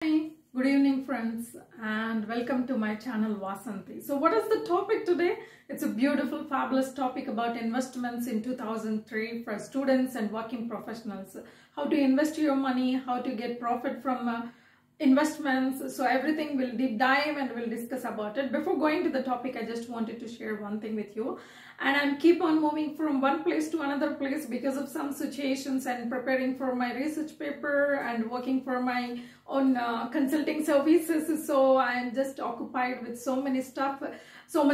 Hi, good evening friends, and welcome to my channel Vasanthi. So what is the topic today? It's a beautiful, fabulous topic about investments in 2003 for students and working professionals. How to invest your money, how to get profit from investments. So everything we'll deep dive and we'll discuss about it. Before going to the topic, I just wanted to share one thing with you. And I'm keep on moving from one place to another place because of some situations and preparing for my research paper and working for my own consulting services. So I'm just occupied with so much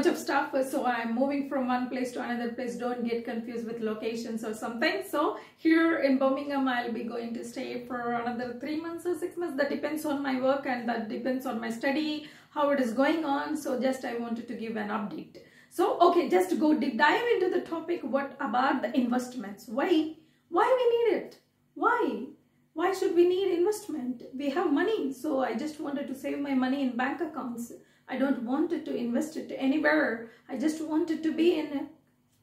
of stuff. So I'm moving from one place to another place. Don't get confused with locations or something. So here in Birmingham, I'll be going to stay for another 3 months or 6 months. That depends on my work and that depends on my study, how it is going on. So just I wanted to give an update. So, okay, just to go deep dive into the topic, what about the investments? Why we need it? Why should we need investment? We have money, so I just wanted to save my money in bank accounts. I don't want it to invest it anywhere. I just want it to be in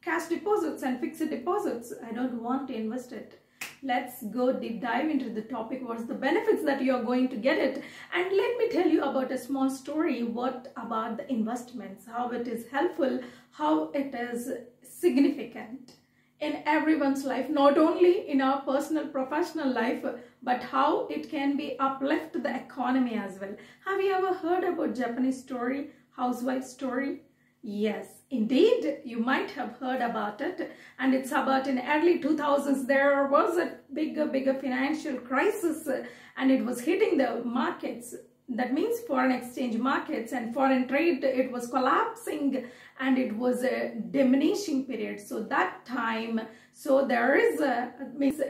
cash deposits and fixed deposits. I don't want to invest it. Let's go deep dive into the topic. What's the benefits that you are going to get it? And let me tell you about a small story. What about the investments? How it is helpful, how it is significant in everyone's life, not only in our personal professional life, but how it can be uplift the economy as well. Have you ever heard about Japanese story, housewives story? Yes, indeed, you might have heard about it, and it's about in early 2000s there was a bigger financial crisis and it was hitting the markets. That means foreign exchange markets and foreign trade, it was collapsing and it was a diminishing period. So that time, so there is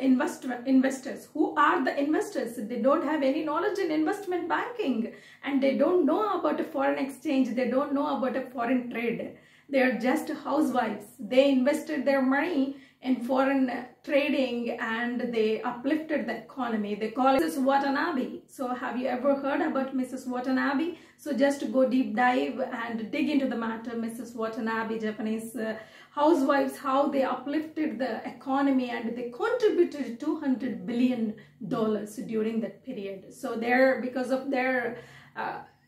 investors. Who are the investors? They don't have any knowledge in investment banking and they don't know about a foreign exchange. They don't know about a foreign trade. They are just housewives. They invested their money in foreign trading and they uplifted the economy. They call it Mrs. Watanabe. So have you ever heard about Mrs. Watanabe? So just to go deep dive and dig into the matter, Mrs. Watanabe, Japanese housewives, how they uplifted the economy and they contributed $200 billion during that period. So because of their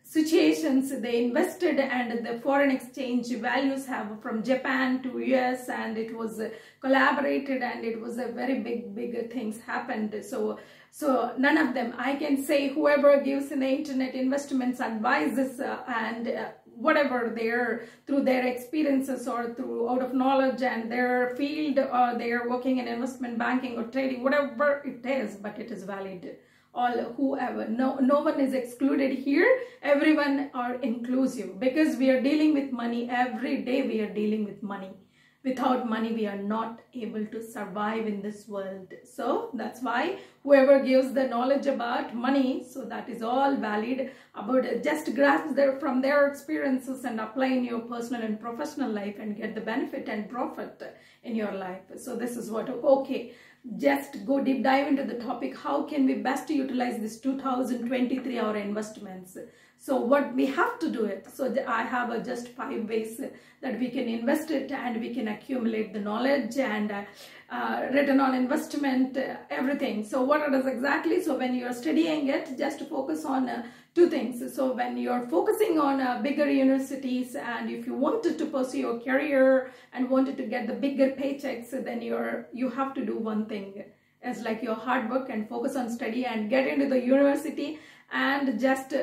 situations, they invested and the foreign exchange values have from Japan to US and it was collaborated and it was a very big things happened. So none of them, I can say whoever gives an internet investments advices whatever through their experiences or through out of knowledge and their field or they are working in investment banking or trading, whatever it is, but it is valid. Whoever, no one is excluded here. Everyone are inclusive because we are dealing with money every day. We are dealing with money. Without money, we are not able to survive in this world. So that's why whoever gives the knowledge about money, so that is all valid. About just grasp from their experiences and apply in your personal and professional life and get the benefit and profit in your life. So this is what, okay. Just go deep dive into the topic. How can we best utilize this 2023 our investments? So what we have to do it. So I have just 5 ways that we can invest it and we can accumulate the knowledge and return on investment, everything. So what it is exactly? So when you are studying it, just focus on 2 things. So when you are focusing on bigger universities and if you wanted to pursue your career and wanted to get the bigger paychecks, then you have to do one thing. It's like your hard work and focus on study and get into the university and just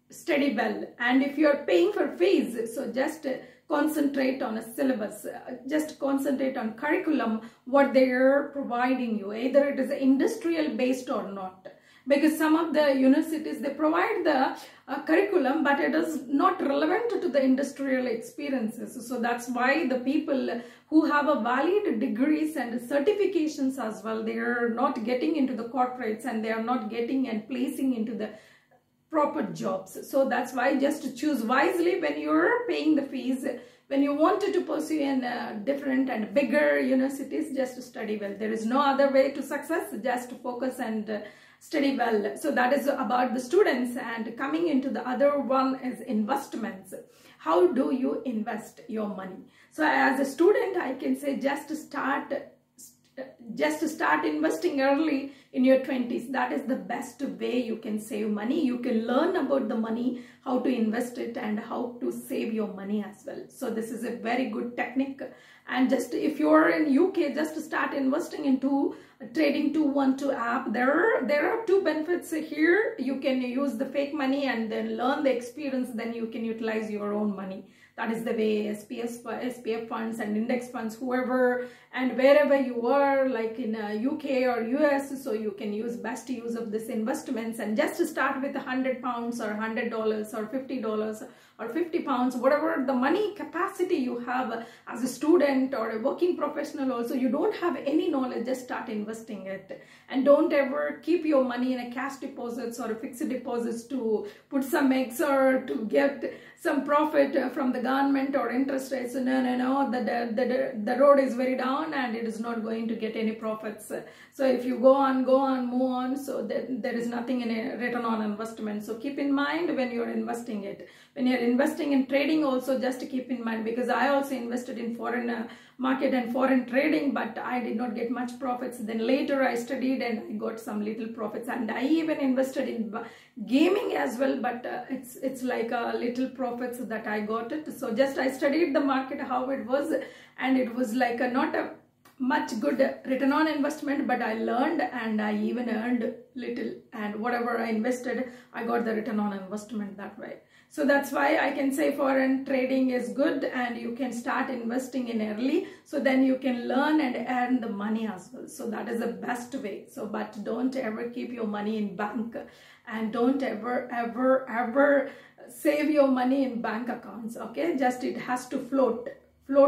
study well. And if you are paying for fees, so just concentrate on a syllabus, just concentrate on curriculum, what they are providing you, either it is industrial based or not. Because some of the universities, they provide the curriculum, but it is not relevant to the industrial experiences. So that's why the people who have a valid degrees and certifications as well, they are not getting into the corporates and they are not getting and placing into the proper jobs. So that's why just choose wisely when you're paying the fees. When you wanted to pursue in different and bigger universities, just study well. There is no other way to success, just focus and study well. So that is about the students, and coming into the other one is investments. How do you invest your money? So as a student, I can say just start just start investing early in your 20s. That is the best way you can save money. You can learn about the money, how to invest it, and how to save your money as well. So this is a very good technique. And just if you're in UK, just start investing into trading 212 app. There are two benefits here. You can use the fake money and then learn the experience, then you can utilize your own money. That is the way SPF funds and index funds, whoever and wherever you are, like in UK or US, so you can use best use of this investments, and just start with £100 or $100 or $50 or 50 pounds, whatever the money capacity you have as a student or a working professional. Also, you don't have any knowledge, just start investing it. And don't ever keep your money in a cash deposits or a fixed deposits to put some eggs or to get some profit from the government or interest rates. No, the road is very down and it is not going to get any profits. So if you go on, move on, so there is nothing in a return on investment. So keep in mind when you're investing it. When you're investing in trading also, just keep in mind, because I also invested in foreign market and foreign trading, but I did not get much profits. Then later I studied and I got some little profits, and I even invested in gaming as well, but it's like a little profits that I got it. So just I studied the market, how it was, and it was like not a much good return on investment, but I learned and I even earned little, and whatever I invested, I got the return on investment that way. So that's why I can say foreign trading is good, and you can start investing in early, so then you can learn and earn the money as well. So that is the best way. So but don't ever keep your money in bank, and don't ever save your money in bank accounts. Okay, just it has to float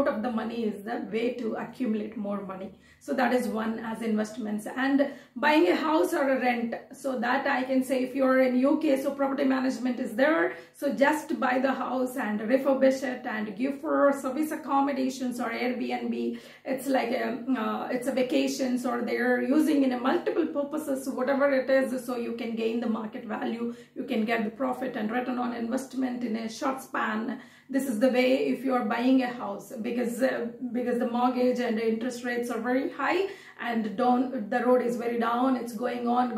of the money is the way to accumulate more money. So that is one as investments. And buying a house or a rent, so that I can say, if you're in UK, so property management is there, so just buy the house and refurbish it and give for service accommodations or Airbnb. It's like it's a vacations, or they're using in a multiple purposes, whatever it is, so you can gain the market value, you can get the profit and return on investment in a short span. This is the way if you are buying a house, because the mortgage and the interest rates are very high, and the road is very down, it's going on,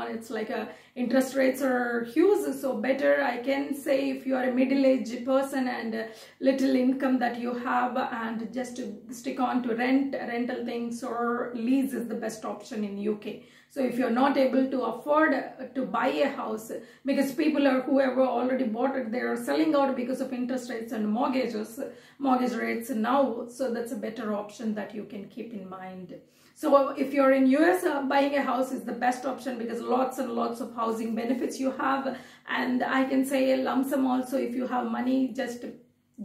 it's like interest rates are huge. So better I can say, if you are a middle-aged person and little income that you have, and just to stick on to rental things or lease is the best option in UK. So if you're not able to afford to buy a house, because people are whoever already bought it, they are selling out because of interest rates and mortgage rates now. So that's a better option that you can keep in mind. So if you're in US, buying a house is the best option, because lots and lots of housing benefits you have. And I can say a lump sum also, if you have money, just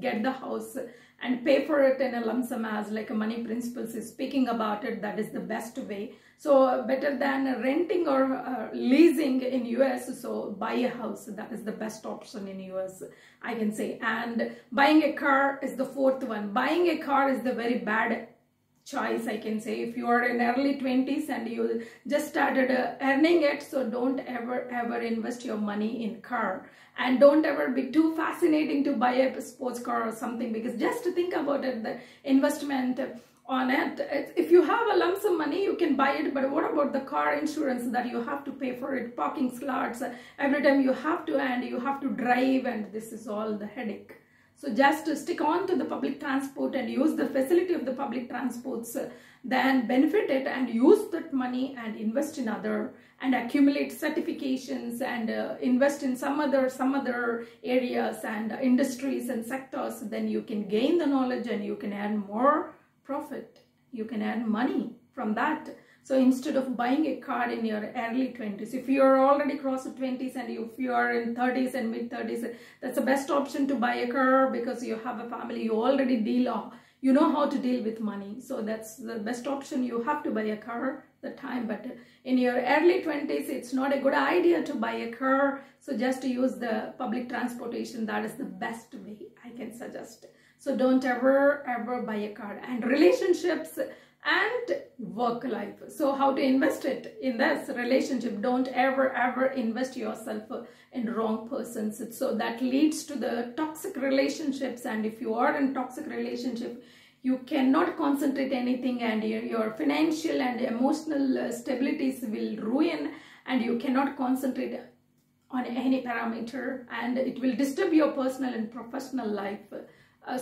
get the house and pay for it in a lump sum, as like a money principles is speaking about it. That is the best way. So better than renting or leasing in US, so buy a house. That is the best option in US, I can say. And buying a car is the fourth one. Buying a car is the very bad choice, I can say. If you are in early 20s and you just started earning it, so don't ever invest your money in car. And don't ever be too fascinating to buy a sports car or something, because just to think about it, the investment on it, if you have a lump sum money, you can buy it, but what about the car insurance that you have to pay for it, parking slots, every time you have to, and you have to drive, and this is all the headache. So just to stick on to the public transport and use the facility of the public transports, then benefit it and use that money and invest in other, and accumulate certifications and invest in some other areas and industries and sectors. Then you can gain the knowledge and you can earn more profit. You can earn money from that. So instead of buying a car in your early 20s, if you are already crossed 20s, and if you are in 30s and mid 30s, that's the best option to buy a car, because you have a family, you already you know how to deal with money. So that's the best option. You have to buy a car the time, but in your early 20s, it's not a good idea to buy a car. So just to use the public transportation, that is the best way I can suggest. So don't ever buy a car. And relationships and work life. So how to invest it in this relationship? Don't ever invest yourself in wrong persons. So that leads to the toxic relationships. And if you are in toxic relationship, you cannot concentrate anything, and your financial and emotional stabilities will ruin, and you cannot concentrate on any parameter, and it will disturb your personal and professional life.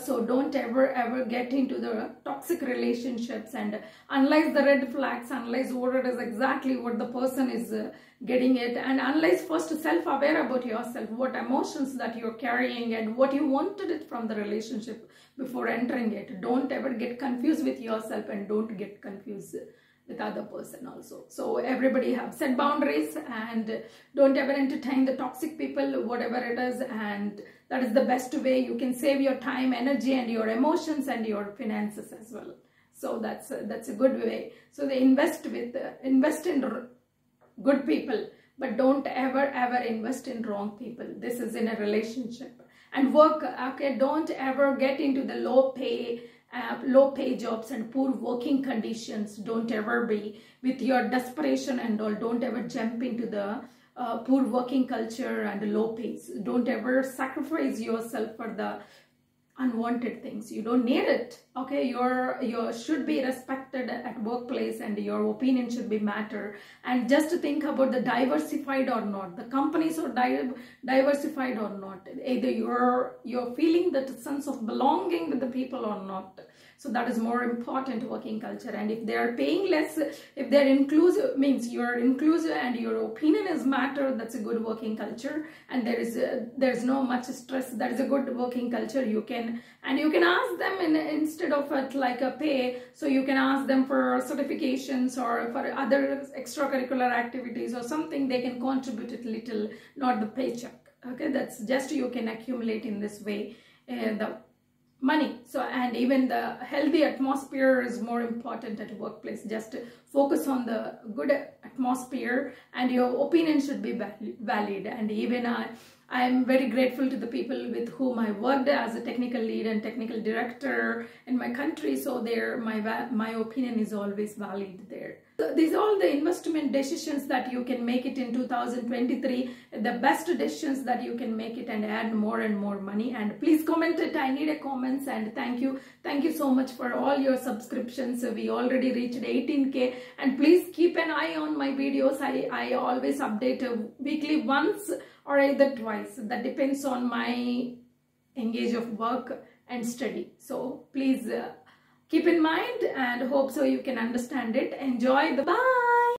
So don't ever get into the toxic relationships and analyze the red flags, analyze what it is exactly what the person is getting it, and analyze first, self-aware about yourself, what emotions that you're carrying and what you wanted it from the relationship before entering it. Don't ever get confused with yourself, and don't get confused with other person also. So everybody have set boundaries, and don't ever entertain the toxic people, whatever it is, and that is the best way you can save your time, energy, and your emotions and your finances as well. So that's a good way. So they invest in good people, but don't ever invest in wrong people. This is in a relationship. And work, okay, don't ever get into the low pay jobs and poor working conditions. Don't ever be with your desperation and all. Don't ever jump into the poor working culture and low pays. Don't ever sacrifice yourself for the unwanted things. You don't need it. Okay, you should be respected at workplace, and your opinion should be matter. And just think about the diversified or not, the companies are diversified or not, either you're feeling that sense of belonging with the people or not. So that is more important, working culture. And if they are paying less, if they're inclusive, means you're inclusive and your opinion is matter, that's a good working culture. And there's no much stress. That is a good working culture. You can ask them instead of like a pay. So you can ask them for certifications or for other extracurricular activities or something. They can contribute a little, not the paycheck. Okay, that's just you can accumulate in this way the money. So, and even the healthy atmosphere is more important at workplace. Just focus on the good atmosphere, and your opinion should be valid. And even I am very grateful to the people with whom I worked as a technical lead and technical director in my country. So my opinion is always valid there. So these are all the investment decisions that you can make it in 2023. The best decisions that you can make it and add more and more money. And please comment it. I need a comments, and thank you so much for all your subscriptions. We already reached 18K, and please keep an eye on my videos. I always update weekly once or either twice. That depends on my engage of work and study. So please keep in mind, and hope so you can understand it. Enjoy the bye.